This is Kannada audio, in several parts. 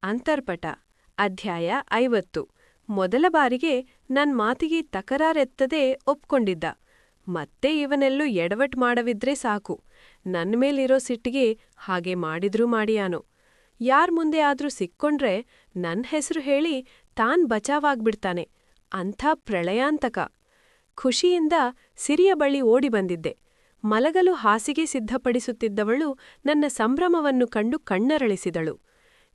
ಅಂತರ್ಪಟ ಅಧ್ಯಾಯ 50 ಮೊದಲ ಬಾರಿಗೆ ನನ್ ಮಾತಿಗೆ ತಕರಾರೆತ್ತದೆ ಒಪ್ಕೊಂಡಿದ್ದ. ಮತ್ತೆ ಇವನೆಲ್ಲೂ ಎಡವಟ್ ಮಾಡವಿದ್ರೆ ಸಾಕು, ನನ್ಮೇಲಿರೋ ಸಿಟ್ಟಿಗೆ ಹಾಗೆ ಮಾಡಿದ್ರೂ ಮಾಡಿಯಾನೋ. ಯಾರ್ ಮುಂದೆ ಆದ್ರೂ ಸಿಕ್ಕೊಂಡ್ರೆ ನನ್ ಹೆಸ್ರು ಹೇಳಿ ತಾನ್ ಬಚಾವಾಗ್ಬಿಡ್ತಾನೆ. ಅಂಥ ಪ್ರಳಯಾಂತಕ. ಖುಷಿಯಿಂದ ಸಿರಿಯ ಬಳಿ ಓಡಿ ಬಂದಿದ್ದೆ. ಮಲಗಲು ಹಾಸಿಗೆ ಸಿದ್ಧಪಡಿಸುತ್ತಿದ್ದವಳು ನನ್ನ ಸಂಭ್ರಮವನ್ನು ಕಂಡು ಕಣ್ಣರಳಿಸಿದಳು.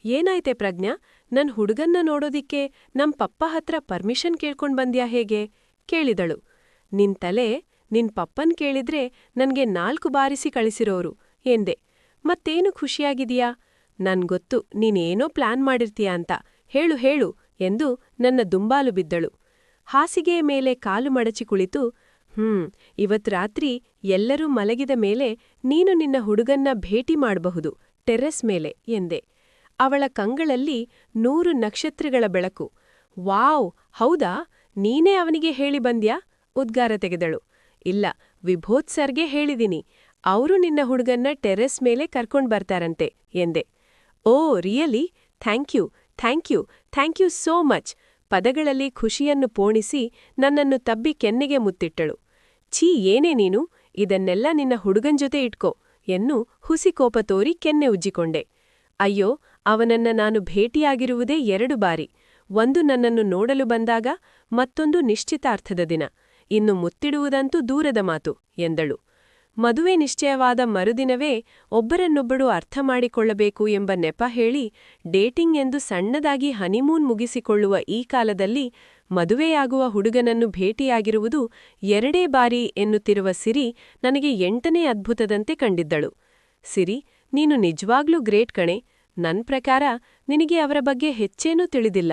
ಏನಾಯ್ತೆ ಪ್ರಜ್ಞಾ, ನನ್ ಹುಡುಗನ್ನ ನೋಡೋದಿಕ್ಕೆ ನಮ್ ಪಪ್ಪ ಹತ್ರ ಪರ್ಮಿಷನ್ ಕೇಳ್ಕೊಂಡ್ ಬಂದ್ಯಾ ಹೇಗೆ ಕೇಳಿದಳು. ನಿನ್ ತಲೆ, ನಿನ್ ಪಪ್ಪನ್ ಕೇಳಿದ್ರೆ ನನ್ಗೆ 4 ಬಾರಿಸಿ ಕಳಿಸಿರೋರು ಎಂದೆ. ಮತ್ತೇನು ಖುಷಿಯಾಗಿದೀಯಾ? ನನ್ಗೊತ್ತು ನೀನೇನೋ ಪ್ಲಾನ್ ಮಾಡಿರ್ತೀಯ ಅಂತ. ಹೇಳು ಹೇಳು ಎಂದು ನನ್ನ ದುಂಬಾಲು ಬಿದ್ದಳು. ಹಾಸಿಗೆಯ ಮೇಲೆ ಕಾಲು ಮಡಚಿ ಕುಳಿತು, ಇವತ್ ರಾತ್ರಿ ಎಲ್ಲರೂ ಮಲಗಿದ ಮೇಲೆ ನೀನು ನಿನ್ನ ಹುಡುಗನ್ನ ಭೇಟಿ ಮಾಡಬಹುದು ಟೆರ್ರೆಸ್ ಮೇಲೆ ಎಂದೆ. ಅವಳ ಕಂಗಳಲ್ಲಿ 100 ನಕ್ಷತ್ರಗಳ ಬೆಳಕು. ವಾವ್, ಹೌದಾ? ನೀನೇ ಅವನಿಗೆ ಹೇಳಿ ಬಂದ್ಯಾ? ಉದ್ಗಾರ ತೆಗೆದಳು. ಇಲ್ಲ, ವಿಭೋದ್ ಸರ್ಗೆ ಹೇಳಿದೀನಿ. ಅವರು ನಿನ್ನ ಹುಡುಗನ್ನ ಟೆರ್ರೆಸ್ ಮೇಲೆ ಕರ್ಕೊಂಡ್ ಬರ್ತಾರಂತೆ ಎಂದೆ. Oh really? Thank you thank you thank you so much. ಪದಗಳಲ್ಲಿ ಖುಷಿಯನ್ನು ಪೋಣಿಸಿ ನನ್ನನ್ನು ತಬ್ಬಿ ಕೆನ್ನೆಗೆ ಮುತ್ತಿಟ್ಟಳು. ಛೀ, ಏನೇ ನೀನು? ಇದನ್ನೆಲ್ಲ ನಿನ್ನ ಹುಡುಗನ್ ಜೊತೆ ಇಟ್ಕೋ ಎನ್ನು ಹುಸಿ ಕೋಪ ತೋರಿ ಕೆನ್ನೆ ಉಜ್ಜಿಕೊಂಡೆ. ಅಯ್ಯೋ, ಅವನನ್ನ ನಾನು ಭೇಟಿಯಾಗಿರುವುದೇ 2 ಬಾರಿ. ಒಂದು ನನ್ನನ್ನು ನೋಡಲು ಬಂದಾಗ, ಮತ್ತೊಂದು ನಿಶ್ಚಿತಾರ್ಥದ ದಿನ. ಇನ್ನು ಮುತ್ತಿಡುವುದಂತೂ ದೂರದ ಮಾತು ಎಂದಳು. ಮದುವೆ ನಿಶ್ಚಯವಾದ ಮರುದಿನವೇ ಒಬ್ಬರನ್ನೊಬ್ಬಳು ಅರ್ಥ ಮಾಡಿಕೊಳ್ಳಬೇಕು ಎಂಬ ನೆಪ ಹೇಳಿ ಡೇಟಿಂಗ್ ಎಂದು ಸಣ್ಣದಾಗಿ ಹನಿಮೂನ್ ಮುಗಿಸಿಕೊಳ್ಳುವ ಈ ಕಾಲದಲ್ಲಿ ಮದುವೆಯಾಗುವ ಹುಡುಗನನ್ನು ಭೇಟಿಯಾಗಿರುವುದು 2 ಬಾರಿ ಎನ್ನುತ್ತಿರುವ ಸಿರಿ ನನಗೆ 8ನೇ ಅದ್ಭುತದಂತೆ ಕಂಡಿದ್ದಳು. ಸಿರಿ, ನೀನು ನಿಜವಾಗ್ಲೂ ಗ್ರೇಟ್ ಕಣೆ. ನನ್ ಪ್ರಕಾರ ನಿನಗೆ ಅವರ ಬಗ್ಗೆ ಹೆಚ್ಚೇನೂ ತಿಳಿದಿಲ್ಲ.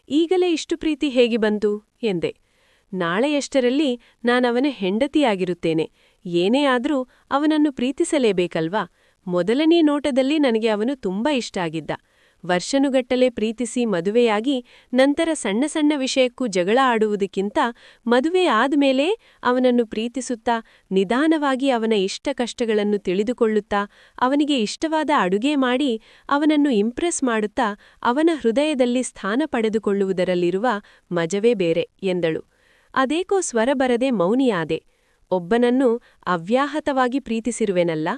ಈಗಲೇ ಇಷ್ಟು ಪ್ರೀತಿ ಹೇಗೆ ಬಂತು ಎಂದೆ. ನಾಳೆಯಷ್ಟರಲ್ಲಿ ನಾನವನ ಹೆಂಡತಿಯಾಗಿರುತ್ತೇನೆ. ಏನೇ ಆದ್ರೂ ಅವನನ್ನು ಪ್ರೀತಿಸಲೇಬೇಕಲ್ವಾ? ಮೊದಲನೇ ನೋಟದಲ್ಲಿ ನನಗೆ ಅವನು ತುಂಬಾ ಇಷ್ಟ ಆಗಿದ್ದ. ವರ್ಷನುಗಟ್ಟಲೆ ಪ್ರೀತಿಸಿ ಮದುವೆಯಾಗಿ ನಂತರ ಸಣ್ಣ ಸಣ್ಣ ವಿಷಯಕ್ಕೂ ಜಗಳ ಆಡುವುದಕ್ಕಿಂತ ಮದುವೆ ಆದ್ಮೇಲೆ ಅವನನ್ನು ಪ್ರೀತಿಸುತ್ತಾ ನಿಧಾನವಾಗಿ ಅವನ ಇಷ್ಟ ಕಷ್ಟಗಳನ್ನು ತಿಳಿದುಕೊಳ್ಳುತ್ತಾ ಅವನಿಗೆ ಇಷ್ಟವಾದ ಅಡುಗೆ ಮಾಡಿ ಅವನನ್ನು ಇಂಪ್ರೆಸ್ ಮಾಡುತ್ತಾ ಅವನ ಹೃದಯದಲ್ಲಿ ಸ್ಥಾನ ಪಡೆದುಕೊಳ್ಳುವುದರಲ್ಲಿರುವ ಮಜವೇ ಬೇರೆ ಎಂದಳು. ಅದೇಕೋ ಸ್ವರ ಬರದೆ ಮೌನಿಯಾದೆ. ಒಬ್ಬನನ್ನು ಅವ್ಯಾಹತವಾಗಿ ಪ್ರೀತಿಸಿರುವೆನಲ್ಲ,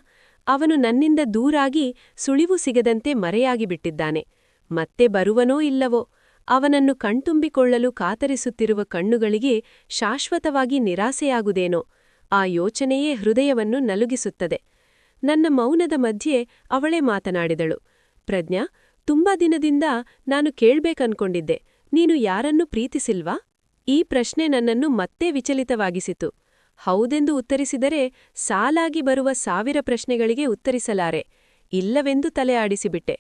ಅವನು ನನ್ನಿಂದ ದೂರಾಗಿ ಸುಳಿವು ಸಿಗದಂತೆ ಮರೆಯಾಗಿಬಿಟ್ಟಿದ್ದಾನೆ. ಮತ್ತೆ ಬರುವನೋ ಇಲ್ಲವೋ? ಅವನನ್ನು ಕಣ್ತುಂಬಿಕೊಳ್ಳಲು ಕಾತರಿಸುತ್ತಿರುವ ಕಣ್ಣುಗಳಿಗೆ ಶಾಶ್ವತವಾಗಿ ನಿರಾಸೆಯಾಗುವುದೇನೋ? ಆ ಯೋಚನೆಯೇ ಹೃದಯವನ್ನು ನಲುಗಿಸುತ್ತದೆ. ನನ್ನ ಮೌನದ ಮಧ್ಯೆ ಅವಳೇ ಮಾತನಾಡಿದಳು. ಪ್ರಜ್ಞಾ, ತುಂಬಾ ದಿನದಿಂದ ನಾನು ಕೇಳ್ಬೇಕನ್ಕೊಂಡಿದ್ದೆ, ನೀನು ಯಾರನ್ನೂ ಪ್ರೀತಿಸಿಲ್ವಾ? ಈ ಪ್ರಶ್ನೆ ನನ್ನನ್ನು ಮತ್ತೆ ವಿಚಲಿತವಾಗಿಸಿತು. ಹೌದೆಂದು ಉತ್ತರಿಸಿದರೆ ಸಾಲಾಗಿ ಬರುವ 1000 ಪ್ರಶ್ನೆಗಳಿಗೆ ಉತ್ತರಿಸಲಾರೆ. ಇಲ್ಲವೆಂದು ತಲೆ ಆಡಿಸಿಬಿಟ್ಟೆ.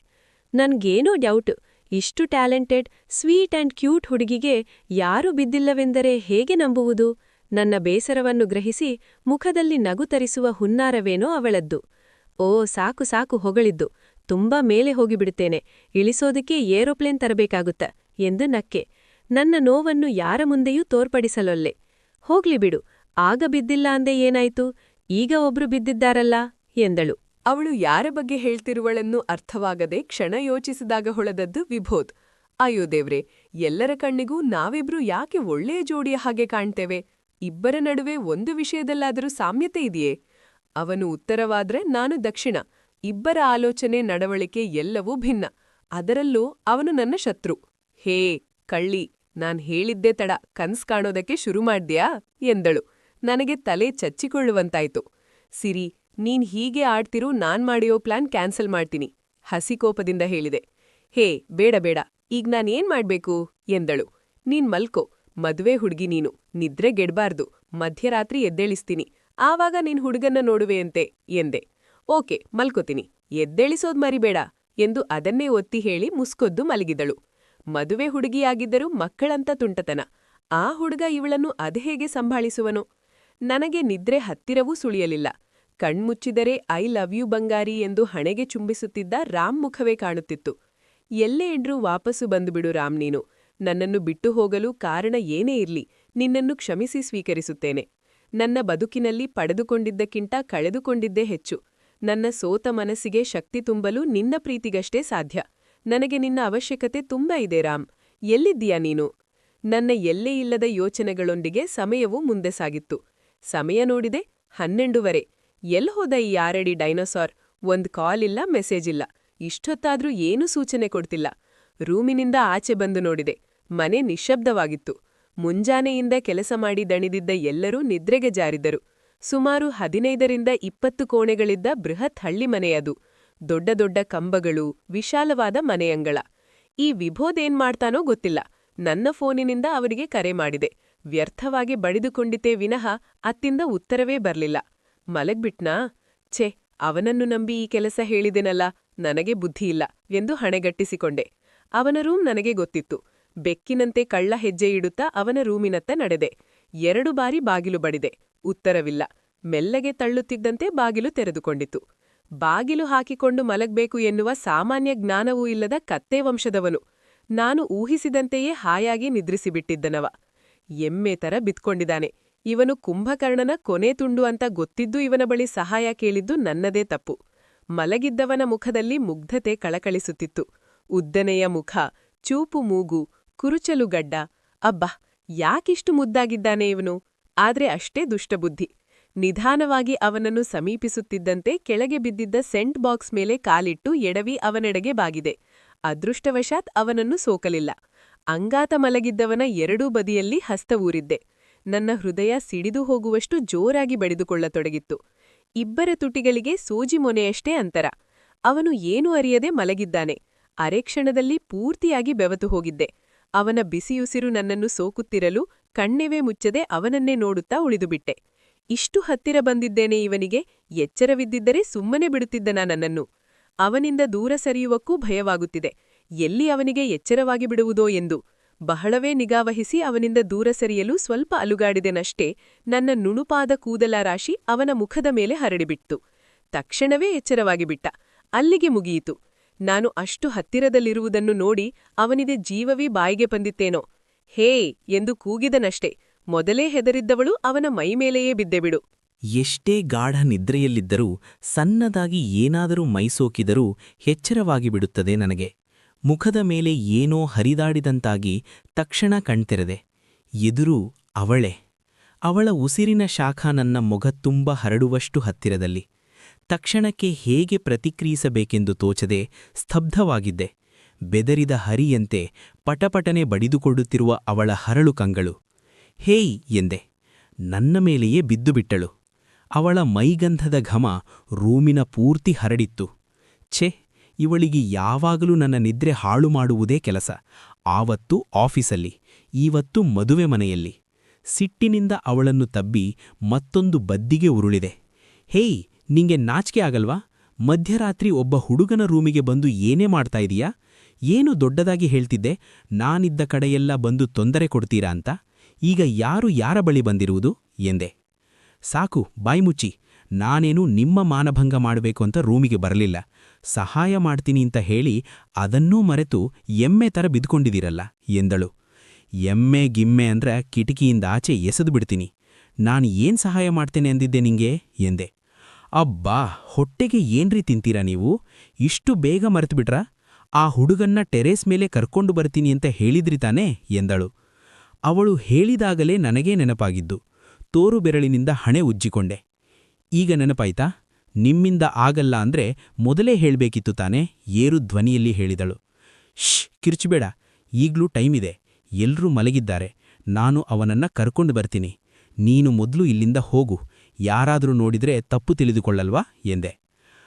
ನನ್ಗೇನೋ ಡೌಟ್, ಇಷ್ಟು ಟ್ಯಾಲೆಂಟೆಡ್, ಸ್ವೀಟ್ ಅಂಡ್ ಕ್ಯೂಟ್ ಹುಡುಗಿಗೆ ಯಾರೂ ಬಿದ್ದಿಲ್ಲವೆಂದರೆ ಹೇಗೆ ನಂಬುವುದು? ನನ್ನ ಬೇಸರವನ್ನು ಗ್ರಹಿಸಿ ಮುಖದಲ್ಲಿ ನಗು ತರಿಸುವ ಹುನ್ನಾರವೇನೋ ಅವಳದ್ದು. ಓ, ಸಾಕು ಸಾಕು ಹೊಗಳಿದ್ದು. ತುಂಬಾ ಮೇಲೆ ಹೋಗಿಬಿಡುತ್ತೇನೆ. ಇಳಿಸೋದಕ್ಕೆ ಏರೋಪ್ಲೇನ್ ತರಬೇಕಾಗುತ್ತ ಎಂದು ನಕ್ಕೆ. ನನ್ನ ನೋವನ್ನು ಯಾರ ಮುಂದೆಯೂ ತೋರ್ಪಡಿಸಲೊಲ್ಲೆ. ಹೋಗ್ಲಿ ಬಿಡು, ಆಗ ಬಿದ್ದಿಲ್ಲ ಅಂದೆ ಏನಾಯ್ತು, ಈಗ ಒಬ್ರು ಬಿದ್ದಿದ್ದಾರಲ್ಲ ಎಂದಳು. ಅವಳು ಯಾರ ಬಗ್ಗೆ ಹೇಳ್ತಿರುವಳೆನ್ನು ಅರ್ಥವಾಗದೆ ಕ್ಷಣ ಯೋಚಿಸಿದಾಗ ಹೊಳೆದದ್ದು ವಿಭೋದ್. ಅಯ್ಯೋ ದೇವ್ರೆ, ಎಲ್ಲರ ಕಣ್ಣಿಗೂ ನಾವಿಬ್ರು ಯಾಕೆ ಒಳ್ಳೆಯ ಜೋಡಿಯ ಹಾಗೆ ಕಾಣ್ತೇವೆ? ಇಬ್ಬರ ನಡುವೆ ಒಂದು ವಿಷಯದಲ್ಲಾದರೂ ಸಾಮ್ಯತೆ ಇದೆಯೇ? ಅವನು ಉತ್ತರವಾದ್ರೆ ನಾನು ದಕ್ಷಿಣ. ಇಬ್ಬರ ಆಲೋಚನೆ ನಡವಳಿಕೆ ಎಲ್ಲವೂ ಭಿನ್ನ. ಅದರಲ್ಲೂ ಅವನು ನನ್ನ ಶತ್ರು. ಹೇ ಕಳ್ಳಿ, ನಾನ್ ಹೇಳಿದ್ದೇ ತಡ ಕನ್ಸ್ ಕಾಣೋದಕ್ಕೆ ಶುರು ಮಾಡ್ದ್ಯಾ ಎಂದಳು. ನನಗೆ ತಲೆ ಚಚ್ಚಿಕೊಳ್ಳುವಂತಾಯ್ತು. ಸಿರಿ, ನೀನ್ ಹೀಗೆ ಆಡ್ತಿರು, ನಾನ್ ಮಾಡಿಯೋ ಪ್ಲಾನ್ ಕ್ಯಾನ್ಸಲ್ ಮಾಡ್ತೀನಿ ಹಸಿಕೋಪದಿಂದ ಹೇಳಿದೆ. ಹೇ ಬೇಡ ಬೇಡ, ಈಗ ನಾನೇನ್ ಮಾಡ್ಬೇಕು ಎಂದಳು. ನೀನ್ ಮಲ್ಕೋ, ಮದುವೆ ಹುಡ್ಗಿ ನೀನು, ನಿದ್ರೆ ಗೆಡ್ಬಾರ್ದು. ಮಧ್ಯರಾತ್ರಿ ಎದ್ದೇಳಿಸ್ತೀನಿ, ಆವಾಗ ನಿನ್ ಹುಡುಗನ್ನ ನೋಡುವೆಯಂತೆ ಎಂದೆ. ಓಕೆ, ಮಲ್ಕೋತೀನಿ, ಎದ್ದೇಳಿಸೋದ್ ಮರಿಬೇಡ ಎಂದು ಅದನ್ನೇ ಒತ್ತಿ ಹೇಳಿ ಮುಸ್ಕೊದ್ದು ಮಲಗಿದಳು. ಮದುವೆ ಹುಡುಗಿಯಾಗಿದ್ದರೂ ಮಕ್ಕಳಂತ ತುಂಟತನ. ಆ ಹುಡುಗ ಇವಳನ್ನು ಅದ್ಹೇಗೆ ಸಂಭಾಳಿಸುವನು? ನನಗೆ ನಿದ್ರೆ ಹತ್ತಿರವೂ ಸುಳಿಯಲಿಲ್ಲ. ಕಣ್ಮುಚ್ಚಿದರೆ ಐ ಲವ್ ಯು ಬಂಗಾರಿ ಎಂದು ಹಣೆಗೆ ಚುಂಬಿಸುತ್ತಿದ್ದ ರಾಮ್ ಮುಖವೇ ಕಾಣುತ್ತಿತ್ತು. ಎಲ್ಲೇ ಇಡ್ರೂ ವಾಪಸ್ಸು ಬಂದುಬಿಡು ರಾಮ್ ನೀನು. ನನ್ನನ್ನು ಬಿಟ್ಟು ಹೋಗಲು ಕಾರಣ ಏನೇ ಇರ್ಲಿ, ನಿನ್ನನ್ನು ಕ್ಷಮಿಸಿ ಸ್ವೀಕರಿಸುತ್ತೇನೆ. ನನ್ನ ಬದುಕಿನಲ್ಲಿ ಪಡೆದುಕೊಂಡಿದ್ದಕ್ಕಿಂತ ಕಳೆದುಕೊಂಡಿದ್ದೇ ಹೆಚ್ಚು. ನನ್ನ ಸೋತ ಮನಸ್ಸಿಗೆ ಶಕ್ತಿ ತುಂಬಲು ನಿನ್ನ ಪ್ರೀತಿಗಷ್ಟೇ ಸಾಧ್ಯ. ನನಗೆ ನಿನ್ನ ಅವಶ್ಯಕತೆ ತುಂಬಾ ಇದೆ ರಾಮ್. ಎಲ್ಲಿದ್ದೀಯಾ ನೀನು? ನನ್ನ ಎಲ್ಲೇ ಇಲ್ಲದ ಯೋಚನೆಗಳೊಂದಿಗೆ ಸಮಯವು ಮುಂದೆ ಸಾಗಿತ್ತು. ಸಮಯ ನೋಡಿದೆ 12:30. ಹೋದ ಈ 6 ಡೈನೋಸಾರ್? ಒಂದ್ ಕಾಲ್ ಇಲ್ಲ, ಮೆಸೇಜ್ ಇಲ್ಲ. ಇಷ್ಟೊತ್ತಾದ್ರೂ ಏನೂ ಸೂಚನೆ ಕೊಡ್ತಿಲ್ಲ. ರೂಮಿನಿಂದ ಆಚೆ ಬಂದು ನೋಡಿದೆ. ಮನೆ ನಿಶ್ಶಬ್ದವಾಗಿತ್ತು. ಮುಂಜಾನೆಯಿಂದ ಕೆಲಸ ಮಾಡಿ ದಣಿದಿದ್ದ ಎಲ್ಲರೂ ನಿದ್ರೆಗೆ ಜಾರಿದ್ದರು. ಸುಮಾರು 15ರಿಂದ 20 ಕೋಣೆಗಳಿದ್ದ ಬೃಹತ್ ಹಳ್ಳಿ ಮನೆಯದು. ದೊಡ್ಡ ದೊಡ್ಡ ಕಂಬಗಳು, ವಿಶಾಲವಾದ ಮನೆಯಂಗಳ. ಈ ವಿಭೋದೇನ್ ಮಾಡ್ತಾನೋ ಗೊತ್ತಿಲ್ಲ. ನನ್ನ ಫೋನಿನಿಂದ ಅವರಿಗೆ ಕರೆ ಮಾಡಿದೆ. ವ್ಯರ್ಥವಾಗಿ ಬಡಿದುಕೊಂಡಿತೇ ವಿನಃ ಅತ್ತಿಂದ ಉತ್ತರವೇ ಬರ್ಲಿಲ್ಲ. ಮಲಗ್ಬಿಟ್ನಾ? ಛೆ, ಅವನನ್ನು ನಂಬಿ ಈ ಕೆಲಸ ಹೇಳಿದೆನಲ್ಲ, ನನಗೆ ಬುದ್ಧಿಯಿಲ್ಲ ಎಂದು ಹಣೆಗಟ್ಟಿಸಿಕೊಂಡೆ. ಅವನ ರೂಮ್ ನನಗೆ ಗೊತ್ತಿತ್ತು. ಬೆಕ್ಕಿನಂತೆ ಕಳ್ಳ ಹೆಜ್ಜೆ ಇಡುತ್ತಾ ಅವನ ರೂಮಿನತ್ತ ನಡೆದೆ. 2 ಬಾರಿ ಬಾಗಿಲು ಬಡಿದೆ. ಉತ್ತರವಿಲ್ಲ. ಮೆಲ್ಲಗೆ ತಳ್ಳುತ್ತಿದ್ದಂತೆ ಬಾಗಿಲು ತೆರೆದುಕೊಂಡಿತು. ಬಾಗಿಲು ಹಾಕಿಕೊಂಡು ಮಲಗ್ಬೇಕು ಎನ್ನುವ ಸಾಮಾನ್ಯ ಜ್ಞಾನವೂ ಇಲ್ಲದ ಕತ್ತೆ ವಂಶದವನು. ನಾನು ಊಹಿಸಿದಂತೆಯೇ ಹಾಯಾಗಿ ನಿದ್ರಿಸಿಬಿಟ್ಟಿದ್ದನವ. ಎಮ್ಮೆ ತರ ಬಿತ್ಕೊಂಡಿದ್ದಾನೆ. ಇವನು ಕುಂಭಕರ್ಣನ ಕೊನೆ ತುಂಡು ಅಂತ ಗೊತ್ತಿದ್ದು ಇವನ ಬಳಿ ಸಹಾಯ ಕೇಳಿದ್ದು ನನ್ನದೇ ತಪ್ಪು. ಮಲಗಿದ್ದವನ ಮುಖದಲ್ಲಿ ಮುಗ್ಧತೆ ಕಳಕಳಿಸುತ್ತಿತ್ತು. ಉದ್ದನೆಯ ಮುಖ, ಚೂಪು ಮೂಗು, ಕುರುಚಲು ಗಡ್ಡ. ಅಬ್ಬಾ, ಯಾಕಿಷ್ಟು ಮುದ್ದಾಗಿದ್ದಾನೆ ಇವನು? ಆದ್ರೆ ಅಷ್ಟೇ ದುಷ್ಟಬುದ್ಧಿ. ನಿಧಾನವಾಗಿ ಅವನನ್ನು ಸಮೀಪಿಸುತ್ತಿದ್ದಂತೆ ಕೆಳಗೆ ಬಿದ್ದಿದ್ದ ಸೆಂಟ್ ಬಾಕ್ಸ್ ಮೇಲೆ ಕಾಲಿಟ್ಟು ಎಡವಿ ಅವನೆಡೆಗೆ ಬಾಗಿದೆ. ಅದೃಷ್ಟವಶಾತ್ ಅವನನ್ನು ಸೋಕಲಿಲ್ಲ. ಅಂಗಾತ ಮಲಗಿದ್ದವನ ಎರಡೂ ಬದಿಯಲ್ಲಿ ಹಸ್ತ ಊರಿದ್ದೆ. ನನ್ನ ಹೃದಯ ಸಿಡಿದು ಹೋಗುವಷ್ಟು ಜೋರಾಗಿ ಬಡಿದುಕೊಳ್ಳತೊಡಗಿತ್ತು. ಇಬ್ಬರ ತುಟಿಗಳಿಗೆ ಸೂಜಿ ಮೊನೆಯಷ್ಟೇ ಅಂತರ. ಅವನು ಏನೂ ಅರಿಯದೆ ಮಲಗಿದ್ದಾನೆ. ಅರೆಕ್ಷಣದಲ್ಲಿ ಪೂರ್ತಿಯಾಗಿ ಬೆವತು ಹೋಗಿದ್ದೆ. ಅವನ ಬಿಸಿಯುಸಿರು ನನ್ನನ್ನು ಸೋಕುತ್ತಿರಲು ಕಣ್ಣೆವೇ ಮುಚ್ಚದೆ ಅವನನ್ನೇ ನೋಡುತ್ತಾ ಉಳಿದುಬಿಟ್ಟೆ. ಇಷ್ಟು ಹತ್ತಿರ ಬಂದಿದ್ದೇನೆ ಇವನಿಗೆ. ಎಚ್ಚರವಿದ್ದಿದ್ದರೆ ಸುಮ್ಮನೆ ಬಿಡುತ್ತಿದ್ದನ ನನ್ನನ್ನು. ಅವನಿಂದ ದೂರ ಸರಿಯುವಕ್ಕೂ ಭಯವಾಗುತ್ತಿದೆ. ಎಲ್ಲಿ ಅವನಿಗೆ ಎಚ್ಚರವಾಗಿ ಬಿಡುವುದೋ ಎಂದು. ಬಹಳವೇ ನಿಗಾವಹಿಸಿ ಅವನಿಂದ ದೂರ ಸರಿಯಲು ಸ್ವಲ್ಪ ಅಲುಗಾಡಿದೆನಷ್ಟೇ. ನನ್ನ ನುಣುಪಾದ ಕೂದಲ ರಾಶಿ ಅವನ ಮುಖದ ಮೇಲೆ ಹರಡಿಬಿಟ್ಟು. ತಕ್ಷಣವೇ ಎಚ್ಚರವಾಗಿ ಬಿಟ್ಟ. ಅಲ್ಲಿಗೆ ಮುಗಿಯಿತು. ನಾನು ಅಷ್ಟು ಹತ್ತಿರದಲ್ಲಿರುವುದನ್ನು ನೋಡಿ ಅವನಿದೆ ಜೀವವೇ ಬಾಯಿಗೆ ಬಂದಿತ್ತೇನೋ. ಹೇ ಎಂದು ಕೂಗಿದನಷ್ಟೇ. ಮೊದಲೇ ಹೆದರಿದ್ದವಳು ಅವನ ಮೈಮೇಲೆಯೇ ಬಿದ್ದೆಬಿಡು. ಎಷ್ಟೇ ಗಾಢ ನಿದ್ರೆಯಲ್ಲಿದ್ದರೂ ಸಣ್ಣದಾಗಿ ಏನಾದರೂ ಮೈಸೋಕಿದರೂ ಎಚ್ಚರವಾಗಿ ಬಿಡುತ್ತದೆ ನನಗೆ. ಮುಖದ ಮೇಲೆ ಏನೋ ಹರಿದಾಡಿದಂತಾಗಿ ತಕ್ಷಣ ಕಣ್ತೆರೆದೆ. ಎದುರು ಅವಳೇ. ಅವಳ ಉಸಿರಿನ ಶಾಖ ನನ್ನ ಮೊಗತುಂಬ ಹರಡುವಷ್ಟು ಹತ್ತಿರದಲ್ಲಿ. ತಕ್ಷಣಕ್ಕೆ ಹೇಗೆ ಪ್ರತಿಕ್ರಿಯಿಸಬೇಕೆಂದು ತೋಚದೆ ಸ್ತಬ್ಧವಾಗಿದ್ದೆ. ಬೆದರಿದ ಹರಿಯಂತೆ ಪಟಪಟನೆ ಬಡಿದುಕೊಳ್ಳುತ್ತಿರುವ ಅವಳ ಹರಳು ಕಂಗಳು. ಹೇಯ್ ಎಂದೆ. ನನ್ನ ಮೇಲೆಯೇ ಬಿದ್ದುಬಿಟ್ಟಳು. ಅವಳ ಮೈಗಂಧದ ಘಮ ರೂಮಿನ ಪೂರ್ತಿ ಹರಡಿತ್ತು. ಛೆ, ಇವಳಿಗೆ ಯಾವಾಗಲೂ ನನ್ನ ನಿದ್ರೆ ಹಾಳು ಮಾಡುವುದೇ ಕೆಲಸ. ಆವತ್ತು ಆಫೀಸಲ್ಲಿ, ಈವತ್ತು ಮದುವೆ ಮನೆಯಲ್ಲಿ. ಸಿಟ್ಟಿನಿಂದ ಅವಳನ್ನು ತಬ್ಬಿ ಮತ್ತೊಂದು ಬದ್ದಿಗೆ ಉರುಳಿದೆ. ಹೇಯ್, ನಿಂಗೆ ನಾಚಿಕೆ ಆಗಲ್ವಾ? ಮಧ್ಯರಾತ್ರಿ ಒಬ್ಬ ಹುಡುಗನ ರೂಮಿಗೆ ಬಂದು ಏನೇ ಮಾಡ್ತಾ ಇದೀಯಾ? ಏನು ದೊಡ್ಡದಾಗಿ ಹೇಳ್ತಿದ್ದೆ, ನಾನಿದ್ದ ಕಡೆಯೆಲ್ಲ ಬಂದು ತೊಂದರೆ ಕೊಡ್ತೀರಾ ಅಂತ. ಈಗ ಯಾರು ಯಾರ ಬಳಿ ಬಂದಿರುವುದು ಎಂದೆ. ಸಾಕು, ಬಾಯ್ಮುಚ್ಚಿ. ನಾನೇನು ನಿಮ್ಮ ಮಾನಭಂಗ ಮಾಡಬೇಕು ಅಂತ ರೂಮಿಗೆ ಬರಲಿಲ್ಲ. ಸಹಾಯ ಮಾಡ್ತೀನಿ ಅಂತ ಹೇಳಿ ಅದನ್ನೂ ಮರೆತು ಎಮ್ಮೆ ತರ ಬಿದ್ಕೊಂಡಿದ್ದೀರಲ್ಲ ಎಂದಳು. ಎಮ್ಮೆ ಗಿಮ್ಮೆ ಅಂದ್ರೆ ಕಿಟಕಿಯಿಂದ ಆಚೆ ಎಸೆದು ಬಿಡ್ತೀನಿ. ನಾನು ಏನ್ ಸಹಾಯ ಮಾಡ್ತೇನೆ ಅಂದಿದ್ದೆ ನಿಂಗೆ ಎಂದೆ. ಅಬ್ಬಾ, ಹೊಟ್ಟೆಗೆ ಏನ್ರಿ ತಿಂತೀರಾ ನೀವು? ಇಷ್ಟು ಬೇಗ ಮರೆತುಬಿಟ್ರಾ? ಆ ಹುಡುಗನ್ನ ಟೆರೇಸ್ ಮೇಲೆ ಕರ್ಕೊಂಡು ಬರ್ತೀನಿ ಅಂತ ಹೇಳಿದ್ರಿ ತಾನೇ ಎಂದಳು. ಅವಳು ಹೇಳಿದಾಗಲೇ ನನಗೇ ನೆನಪಾಗಿದ್ದು. ತೋರು ಬೆರಳಿನಿಂದ ಹಣೆ ಉಜ್ಜಿಕೊಂಡೆ. ಈಗ ನೆನಪಾಯ್ತಾ? ನಿಮ್ಮಿಂದ ಆಗಲ್ಲ ಅಂದ್ರೆ ಮೊದಲೇ ಹೇಳ್ಬೇಕಿತ್ತು ತಾನೇ, ಏರು ಧ್ವನಿಯಲ್ಲಿ ಹೇಳಿದಳು. ಶ್, ಕಿರ್ಚಬೇಡ. ಈಗ್ಲೂ ಟೈಮಿದೆ. ಎಲ್ರೂ ಮಲಗಿದ್ದಾರೆ. ನಾನು ಅವನನ್ನ ಕರ್ಕೊಂಡು ಬರ್ತೀನಿ. ನೀನು ಮೊದಲು ಇಲ್ಲಿಂದ ಹೋಗು. ಯಾರಾದರೂ ನೋಡಿದ್ರೆ ತಪ್ಪು ತಿಳಿದುಕೊಳ್ಳಲ್ವಾ ಎಂದೆ.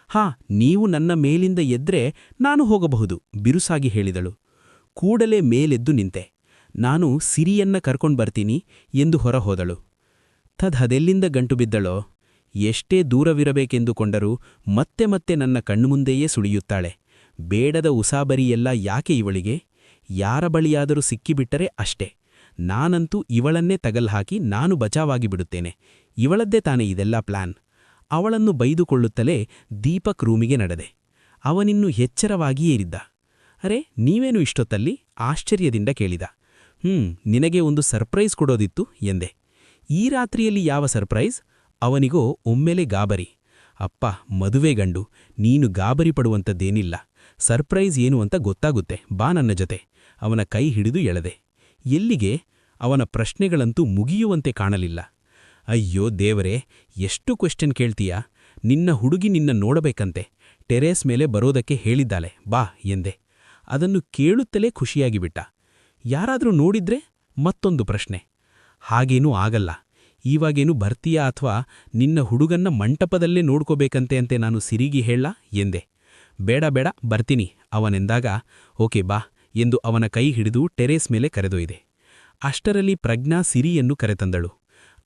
ಹಾ, ನೀವು ನನ್ನ ಮೇಲಿಂದ ಎದ್ರೆ ನಾನು ಹೋಗಬಹುದು ಬಿರುಸಾಗಿ ಹೇಳಿದಳು. ಕೂಡಲೇ ಮೇಲೆದ್ದು ನಿಂತೆ. ನಾನು ಸಿರಿಯನ್ನ ಕರ್ಕೊಂಡ್ಬರ್ತೀನಿ ಎಂದು ಹೊರಹೋದಳು. ಅದೆಲ್ಲಿಂದ ಗಂಟು ಬಿದ್ದಳೋ? ಎಷ್ಟೇ ದೂರವಿರಬೇಕೆಂದುಕೊಂಡರೂ ಮತ್ತೆ ಮತ್ತೆ ನನ್ನ ಕಣ್ಣುಮುಂದೆಯೇ ಸುಳಿಯುತ್ತಾಳೆ. ಬೇಡದ ಉಸಾಬರಿಯೆಲ್ಲ ಯಾಕೆ ಇವಳಿಗೆ? ಯಾರ ಬಳಿಯಾದರೂ ಸಿಕ್ಕಿಬಿಟ್ಟರೆ ಅಷ್ಟೇ. ನಾನಂತೂ ಇವಳನ್ನೇ ತಗಲ್ಹಾಕಿ ನಾನು ಬಚಾವಾಗಿ ಬಿಡುತ್ತೇನೆ. ಇವಳದ್ದೇ ತಾನೇ ಇದೆಲ್ಲ ಪ್ಲಾನ್. ಅವಳನ್ನು ಬೈದುಕೊಳ್ಳುತ್ತಲೇ ದೀಪಕ್ ರೂಮಿಗೆ ನಡೆದೆ. ಅವನಿನ್ನೂ ಎಚ್ಚರವಾಗಿಯೇ ಇರಿದ್ದ. ಅರೆ, ನೀವೇನು ಇಷ್ಟೊತ್ತಲ್ಲಿ? ಆಶ್ಚರ್ಯದಿಂದ ಕೇಳಿದ. ನಿನಗೆ ಒಂದು ಸರ್ಪ್ರೈಸ್ ಕೊಡೋದಿತ್ತು ಎಂದೆ. ಈ ರಾತ್ರಿಯಲ್ಲಿ ಯಾವ ಸರ್ಪ್ರೈಸ್? ಅವನಿಗೋ ಒಮ್ಮೆಲೆ ಗಾಬರಿ. ಅಪ್ಪ, ಮದುವೆ ಗಂಡು, ನೀನು ಗಾಬರಿ ಪಡುವಂಥದ್ದೇನಿಲ್ಲ. ಸರ್ಪ್ರೈಸ್ ಏನು ಅಂತ ಗೊತ್ತಾಗುತ್ತೆ, ಬಾ ನನ್ನ ಜೊತೆ. ಅವನ ಕೈ ಹಿಡಿದು ಎಳೆದೆ. ಎಲ್ಲಿಗೆ? ಅವನ ಪ್ರಶ್ನೆಗಳಂತೂ ಮುಗಿಯುವಂತೆ ಕಾಣಲಿಲ್ಲ. ಅಯ್ಯೋ ದೇವರೇ, ಎಷ್ಟು ಕ್ವೆಶ್ಚನ್ ಕೇಳ್ತೀಯಾ? ನಿನ್ನ ಹುಡುಗಿ ನಿನ್ನ ನೋಡಬೇಕಂತೆ, ಟೆರೇಸ್ ಮೇಲೆ ಬರೋದಕ್ಕೆ ಹೇಳಿದ್ದಾಳೆ, ಬಾ ಎಂದೆ. ಅದನ್ನು ಕೇಳುತ್ತಲೇ ಖುಷಿಯಾಗಿಬಿಟ್ಟ. ಯಾರಾದ್ರೂ ನೋಡಿದ್ರೆ? ಮತ್ತೊಂದು ಪ್ರಶ್ನೆ. ಹಾಗೇನೂ ಆಗಲ್ಲ, ಈವಾಗೇನು ಬರ್ತೀಯಾ ಅಥವಾ ನಿನ್ನ ಹುಡುಗನ್ನ ಮಂಟಪದಲ್ಲೇ ನೋಡ್ಕೋಬೇಕಂತೆ ಅಂತೆ ನಾನು ಸಿರಿಗೆ ಹೇಳ ಎಂದೆ. ಬೇಡ ಬೇಡ, ಬರ್ತೀನಿ ಅವನೆಂದಾಗ, ಓಕೆ ಬಾ ಎಂದು ಅವನ ಕೈ ಹಿಡಿದು ಟೆರೇಸ್ ಮೇಲೆ ಕರೆದೊಯ್ದೆ. ಅಷ್ಟರಲ್ಲಿ ಪ್ರಜ್ಞಾ ಸಿರಿಯನ್ನು ಕರೆತಂದಳು.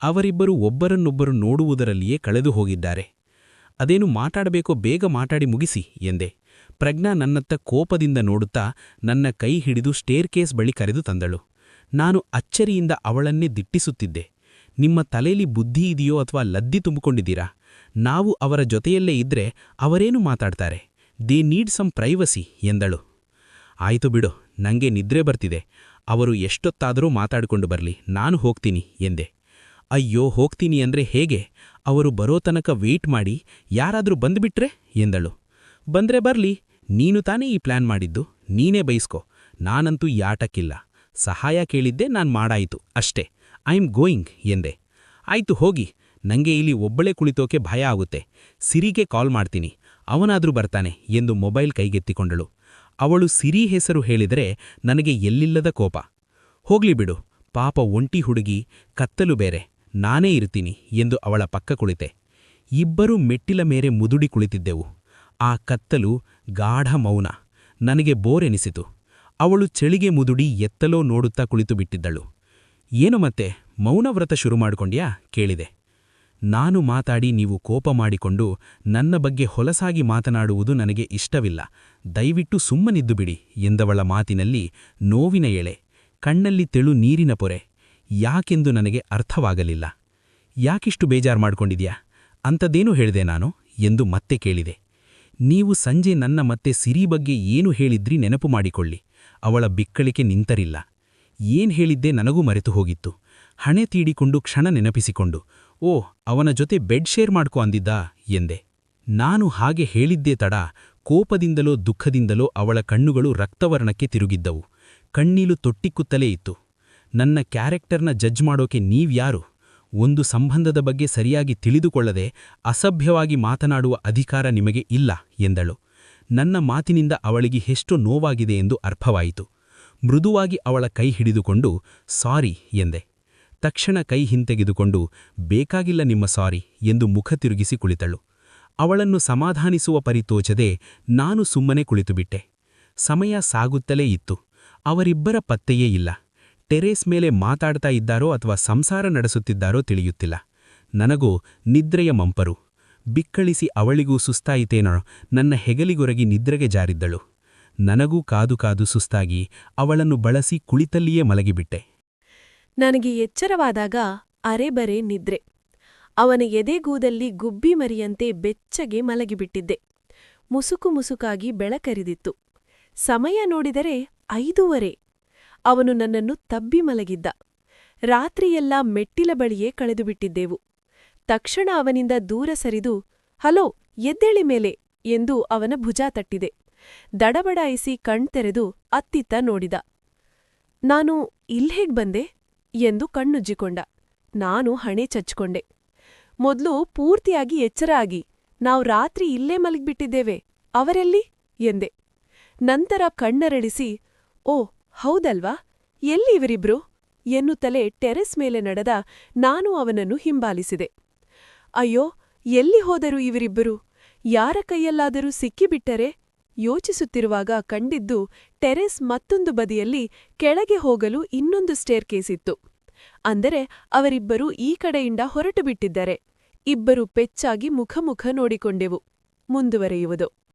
ಅವರಿಬ್ಬರು ಒಬ್ಬರನ್ನೊಬ್ಬರು ನೋಡುವುದರಲ್ಲಿಯೇ ಕಳೆದು ಹೋಗಿದ್ದಾರೆ. ಅದೇನು ಮಾತಾಡಬೇಕೋ ಬೇಗ ಮಾತಾಡಿ ಮುಗಿಸಿ ಎಂದೆ. ಪ್ರಜ್ಞಾ ನನ್ನತ್ತ ಕೋಪದಿಂದ ನೋಡುತ್ತಾ ನನ್ನ ಕೈ ಹಿಡಿದು ಸ್ಟೇರ್ಕೇಸ್ ಬಳಿ ಕರೆದು ತಂದಳು. ನಾನು ಅಚ್ಚರಿಯಿಂದ ಅವಳನ್ನೇ ದಿಟ್ಟಿಸುತ್ತಿದ್ದೆ. ನಿಮ್ಮ ತಲೆಯಲ್ಲಿ ಬುದ್ಧಿ ಇದೆಯೋ ಅಥವಾ ಲದ್ದಿ ತುಂಬಿಕೊಂಡಿದ್ದೀರಾ? ನಾವು ಅವರ ಜೊತೆಯಲ್ಲೇ ಇದ್ರೆ ಅವರೇನು ಮಾತಾಡ್ತಾರೆ? ದೇ ನೀಡ್ ಸಮ್ ಪ್ರೈವಸಿ ಎಂದಳು. ಆಯ್ತು ಬಿಡು, ನಂಗೆ ನಿದ್ರೆ ಬರ್ತಿದೆ. ಅವರು ಎಷ್ಟೊತ್ತಾದರೂ ಮಾತಾಡಿಕೊಂಡು ಬರಲಿ, ನಾನು ಹೋಗ್ತೀನಿ ಎಂದೆ. ಅಯ್ಯೋ, ಹೋಗ್ತೀನಿ ಅಂದ್ರೆ ಹೇಗೆ? ಅವರು ಬರೋ ತನಕ ವೇಟ್ ಮಾಡಿ ಯಾರಾದ್ರೂ ಬಂದ್ಬಿಟ್ರೆ ಎಂದಳು. ಬಂದ್ರೆ ಬರ್ಲಿ, ನೀನು ತಾನೇ ಈ ಪ್ಲಾನ್ ಮಾಡಿದ್ದು, ನೀನೇ ಬೈಸ್ಕೊ. ನಾನಂತೂ ಈ ಆಟಕ್ಕಿಲ್ಲ. ಸಹಾಯ ಕೇಳಿದ್ದೆ, ನಾನ್ ಮಾಡಾಯಿತು ಅಷ್ಟೇ. ಐ ಆಮ್ ಗೋಯಿಂಗ್ ಎಂದೆ. ಆಯ್ತು ಹೋಗಿ, ನಂಗೆ ಇಲ್ಲಿ ಒಬ್ಬಳೇ ಕುಳಿತೋಕೆ ಭಯ ಆಗುತ್ತೆ. ಸಿರಿಗೆ ಕಾಲ್ ಮಾಡ್ತೀನಿ, ಅವನಾದ್ರೂ ಬರ್ತಾನೆ ಎಂದು ಮೊಬೈಲ್ ಕೈಗೆತ್ತಿಕೊಂಡಳು. ಅವಳು ಸಿರಿ ಹೆಸರು ಹೇಳಿದರೆ ನನಗೆ ಎಲ್ಲಿಲ್ಲದ ಕೋಪ. ಹೋಗ್ಲಿ ಬಿಡು, ಪಾಪ ಒಂಟಿ ಹುಡುಗಿ, ಕತ್ತಲು ಬೇರೆ, ನಾನೇ ಇರ್ತೀನಿ ಎಂದು ಅವಳ ಪಕ್ಕ ಕುಳಿತೆ. ಇಬ್ಬರೂ ಮೆಟ್ಟಿಲ ಮೇರೆ ಮುದುಡಿ ಕುಳಿತಿದ್ದೆವು. ಆ ಕತ್ತಲು, ಗಾಢ ಮೌನ ನನಗೆ ಬೋರೆನಿಸಿತು. ಅವಳು ಚಳಿಗೆ ಮುದುಡಿ ಎತ್ತಲೋ ನೋಡುತ್ತಾ ಕುಳಿತು ಬಿಟ್ಟಿದ್ದಳು. ಏನು ಮತ್ತೆ, ಮೌನವ್ರತ ಶುರು ಮಾಡ್ಕೊಂಡ್ಯಾ ಕೇಳಿದೆ. ನಾನು ಮಾತಾಡಿ ನೀವು ಕೋಪ ಮಾಡಿಕೊಂಡು ನನ್ನ ಬಗ್ಗೆ ಹೊಲಸಾಗಿ ಮಾತನಾಡುವುದು ನನಗೆ ಇಷ್ಟವಿಲ್ಲ. ದಯವಿಟ್ಟು ಸುಮ್ಮನಿದ್ದು ಬಿಡಿ ಎಂದವಳ ಮಾತಿನಲ್ಲಿ ನೋವಿನ ಎಳೆ, ಕಣ್ಣಲ್ಲಿ ತೆಳು ನೀರಿನ ಪೊರೆ. ಯಾಕೆಂದು ನನಗೆ ಅರ್ಥವಾಗಲಿಲ್ಲ. ಯಾಕಿಷ್ಟು ಬೇಜಾರು ಮಾಡ್ಕೊಂಡಿದ್ಯಾ? ಅಂಥದ್ದೇನು ಹೇಳಿದೆ ನಾನು ಎಂದು ಮತ್ತೆ ಕೇಳಿದೆ. ನೀವು ಸಂಜೆ ನನ್ನ ಮತ್ತೆ ಸಿರಿ ಬಗ್ಗೆ ಏನು ಹೇಳಿದ್ರಿ ನೆನಪು ಮಾಡಿಕೊಳ್ಳಿ. ಅವಳ ಬಿಕ್ಕಳಿಕೆ ನಿಂತರಿಲ್ಲ. ಏನ್ ಹೇಳಿದ್ದೆ ನನಗೂ ಮರೆತು ಹೋಗಿತ್ತು. ಹಣೆ ತೀಡಿಕೊಂಡು ಕ್ಷಣ ನೆನಪಿಸಿಕೊಂಡು, ಓ, ಅವನ ಜೊತೆ ಬೆಡ್ ಶೇರ್ ಮಾಡ್ಕೊ ಅಂದಿದ್ದಾ ಎಂದೆ. ನಾನು ಹಾಗೆ ಹೇಳಿದ್ದೇ ತಡ ಕೋಪದಿಂದಲೋ ದುಃಖದಿಂದಲೋ ಅವಳ ಕಣ್ಣುಗಳು ರಕ್ತವರ್ಣಕ್ಕೆ ತಿರುಗಿದ್ದವು. ಕಣ್ಣೀಲು ತೊಟ್ಟಿಕ್ಕುತ್ತಲೇ ಇತ್ತು. ನನ್ನ ಕ್ಯಾರೆಕ್ಟರ್ನ ಜಡ್ಜ್ ಮಾಡೋಕೆ ನೀವ್ಯಾರು? ಒಂದು ಸಂಬಂಧದ ಬಗ್ಗೆ ಸರಿಯಾಗಿ ತಿಳಿದುಕೊಳ್ಳದೆ ಅಸಭ್ಯವಾಗಿ ಮಾತನಾಡುವ ಅಧಿಕಾರ ನಿಮಗೆ ಇಲ್ಲ ಎಂದಳು. ನನ್ನ ಮಾತಿನಿಂದ ಅವಳಿಗೆ ಎಷ್ಟು ನೋವಾಗಿದೆ ಎಂದು ಅರ್ಥವಾಯಿತು. ಮೃದುವಾಗಿ ಅವಳ ಕೈ ಹಿಡಿದುಕೊಂಡು ಸಾರಿ ಎಂದೆ. ತಕ್ಷಣ ಕೈ ಹಿಂತೆಗೆದುಕೊಂಡು ಬೇಕಾಗಿಲ್ಲ ನಿಮ್ಮ ಸಾರಿ ಎಂದು ಮುಖ ತಿರುಗಿಸಿ ಕುಳಿತಳು. ಅವಳನ್ನು ಸಮಾಧಾನಿಸುವ ಪರಿತೋಚದೆ ನಾನು ಸುಮ್ಮನೆ ಕುಳಿತುಬಿಟ್ಟೆ. ಸಮಯ ಸಾಗುತ್ತಲೇ ಇತ್ತು. ಅವರಿಬ್ಬರ ಪತ್ತೆಯೇ ಇಲ್ಲ. ಟೆರೇಸ್ ಮೇಲೆ ಮಾತಾಡ್ತಾ ಇದ್ದಾರೋ ಅಥವಾ ಸಂಸಾರ ನಡೆಸುತ್ತಿದ್ದಾರೋ ತಿಳಿಯುತ್ತಿಲ್ಲ. ನನಗೋ ನಿದ್ರೆಯ ಮಂಪರು. ಬಿಕ್ಕಳಿಸಿ ಅವಳಿಗೂ ಸುಸ್ತಾಯಿತೇನೋ ನನ್ನ ಹೆಗಲಿಗೊರಗಿ ನಿದ್ರೆಗೆ ಜಾರಿದ್ದಳು. ನನಗೂ ಕಾದು ಕಾದು ಸುಸ್ತಾಗಿ ಅವಳನ್ನು ಬಳಸಿ ಕುಳಿತಲ್ಲಿಯೇ ಮಲಗಿಬಿಟ್ಟೆ. ನನಗೆ ಎಚ್ಚರವಾದಾಗ ಅರೆಬರೆ ನಿದ್ರೆ. ಅವನ ಎದೆಗೂದಲ್ಲಿ ಗುಬ್ಬಿ ಮರಿಯಂತೆ ಬೆಚ್ಚಗೆ ಮಲಗಿಬಿಟ್ಟಿದ್ದೆ. ಮುಸುಕು ಮುಸುಕಾಗಿ ಬೆಳಕರಿದಿತ್ತು. ಸಮಯ ನೋಡಿದರೆ 5:30. ಅವನು ನನ್ನನ್ನು ತಬ್ಬಿ ಮಲಗಿದ್ದ. ರಾತ್ರಿಯೆಲ್ಲ ಮೆಟ್ಟಿಲ ಬಳಿಯೇ ಕಳೆದುಬಿಟ್ಟಿದ್ದೆವು. ತಕ್ಷಣ ಅವನಿಂದ ದೂರ ಸರಿದು ಹಲೋ, ಎದ್ದೇಳಿ ಮೇಲೆ ಎಂದು ಅವನ ಭುಜ ತಟ್ಟಿದೆ. ದಡಬಡಾಯಿಸಿ ಕಣ್ತೆರೆದು ಅತ್ತಿತ್ತ ನೋಡಿದ. ನಾನು ಇಲ್ಹೇಗ್ ಬಂದೆ ಎಂದು ಕಣ್ಣುಜ್ಜಿಕೊಂಡ. ನಾನು ಹಣೆ ಚಚ್ಕೊಂಡೆ. ಮೊದ್ಲು ಪೂರ್ತಿಯಾಗಿ ಎಚ್ಚರ ಆಗಿ, ನಾವು ರಾತ್ರಿ ಇಲ್ಲೇ ಮಲಗಿಬಿಟ್ಟಿದ್ದೇವೆ, ಅವರೆಲ್ಲಿ ಎಂದೆ. ನಂತರ ಕಣ್ಣರಳಿಸಿ, ಓ ಹೌದಲ್ವಾ, ಎಲ್ಲಿ ಇವರಿಬ್ರು ಎನ್ನುತ್ತಲೇ ಟೆರೆಸ್ ಮೇಲೆ ನಡೆದ ನಾನು ಅವನನ್ನು ಹಿಂಬಾಲಿಸಿದೆ. ಅಯ್ಯೋ, ಎಲ್ಲಿ ಹೋದರು ಇವರಿಬ್ಬರು? ಯಾರ ಕೈಯಲ್ಲಾದರೂ ಸಿಕ್ಕಿಬಿಟ್ಟರೆ ಯೋಚಿಸುತ್ತಿರುವಾಗ ಕಂಡಿದ್ದು ಟೆರೆಸ್ ಮತ್ತೊಂದು ಬದಿಯಲ್ಲಿ ಕೆಳಗೆ ಹೋಗಲು ಇನ್ನೊಂದು ಸ್ಟೇರ್ಕೇಸಿತ್ತು. ಅಂದರೆ ಅವರಿಬ್ಬರೂ ಈ ಕಡೆಯಿಂದ ಹೊರಟು ಬಿಟ್ಟಿದ್ದಾರೆ. ಇಬ್ಬರು ಪೆಚ್ಚಾಗಿ ಮುಖಮುಖ ನೋಡಿಕೊಂಡೆವು. ಮುಂದುವರೆಯುವುದು.